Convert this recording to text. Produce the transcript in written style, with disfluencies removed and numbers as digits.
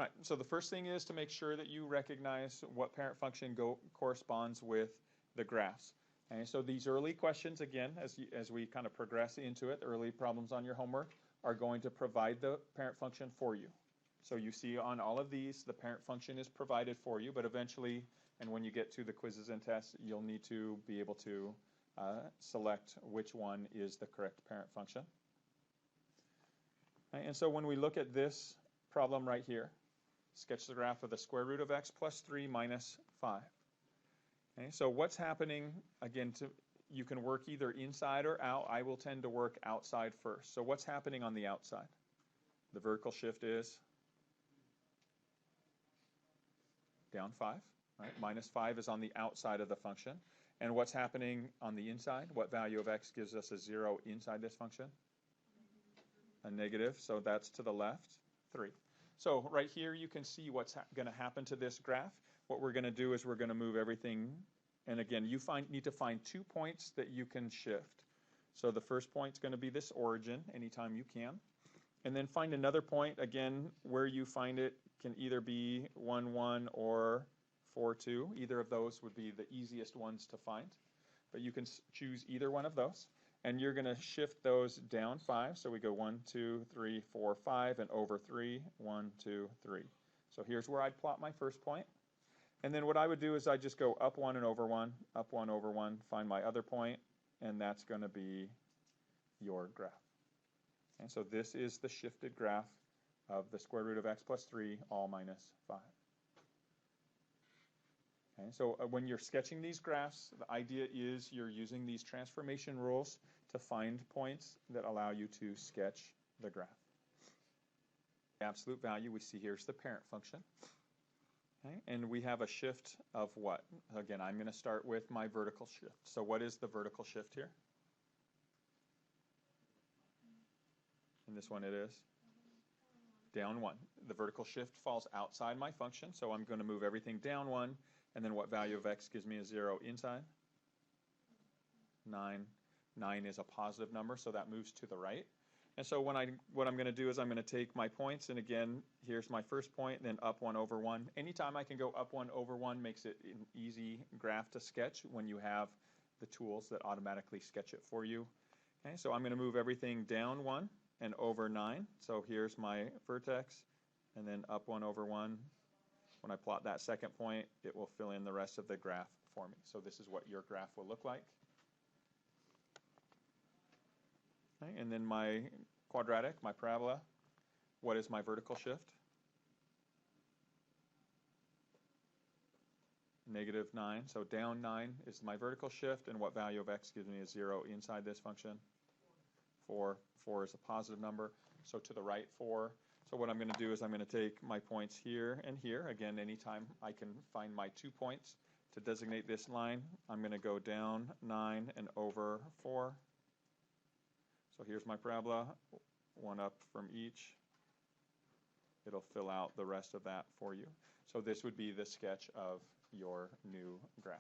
Right, so the first thing is to make sure that you recognize what parent function corresponds with the graphs. Okay, so these early questions, again, as we kind of progress into it, early problems on your homework are going to provide the parent function for you. So you see on all of these, the parent function is provided for you, but eventually, and when you get to the quizzes and tests, you'll need to be able to select which one is the correct parent function. Okay, and so when we look at this problem right here, sketch the graph of the square root of x plus 3 minus 5. Okay, so what's happening, again, you can work either inside or out. I will tend to work outside first. So what's happening on the outside? The vertical shift is down 5. Right? Minus 5 is on the outside of the function. And what's happening on the inside? What value of x gives us a 0 inside this function? A negative, so that's to the left, 3. So right here you can see what's going to happen to this graph. What we're going to do is we're going to move everything, and again, you need to find 2 points that you can shift. So the first point is going to be this origin anytime you can. And then find another point, again, where you find it can either be 1, 1 or 4, 2. Either of those would be the easiest ones to find. But you can choose either one of those. And you're going to shift those down 5. So we go 1, 2, 3, 4, 5, and over 3, 1, 2, 3. So here's where I'd plot my first point. And then what I would do is I'd just go up 1 and over 1, up 1 over 1, find my other point, and that's going to be your graph. And so this is the shifted graph of the square root of x plus 3, all minus 5. Okay, so when you're sketching these graphs, the idea is you're using these transformation rules to find points that allow you to sketch the graph. The absolute value we see here is the parent function. Okay, and we have a shift of what? Again, I'm going to start with my vertical shift. So what is the vertical shift here? In this one it is down 1. The vertical shift falls outside my function, so I'm going to move everything down 1. And then what value of x gives me a 0 inside? 9. 9 is a positive number, so that moves to the right. And so what I'm going to do is I'm going to take my points, and again, here's my first point, and then up 1 over 1. Anytime I can go up 1 over 1 makes it an easy graph to sketch when you have the tools that automatically sketch it for you. Okay, so I'm going to move everything down 1 and over 9. So here's my vertex, and then up 1 over 1. When I plot that second point, it will fill in the rest of the graph for me. So this is what your graph will look like. Okay, and then my quadratic, my parabola, what is my vertical shift? Negative 9. So down 9 is my vertical shift, and what value of x gives me a 0 inside this function? 4. 4 is a positive number. So to the right, 4. So what I'm going to do is I'm going to take my points here and here. Again, anytime I can find my 2 points to designate this line, I'm going to go down 9 and over 4. So here's my parabola, 1 up from each. It'll fill out the rest of that for you. So this would be the sketch of your new graph.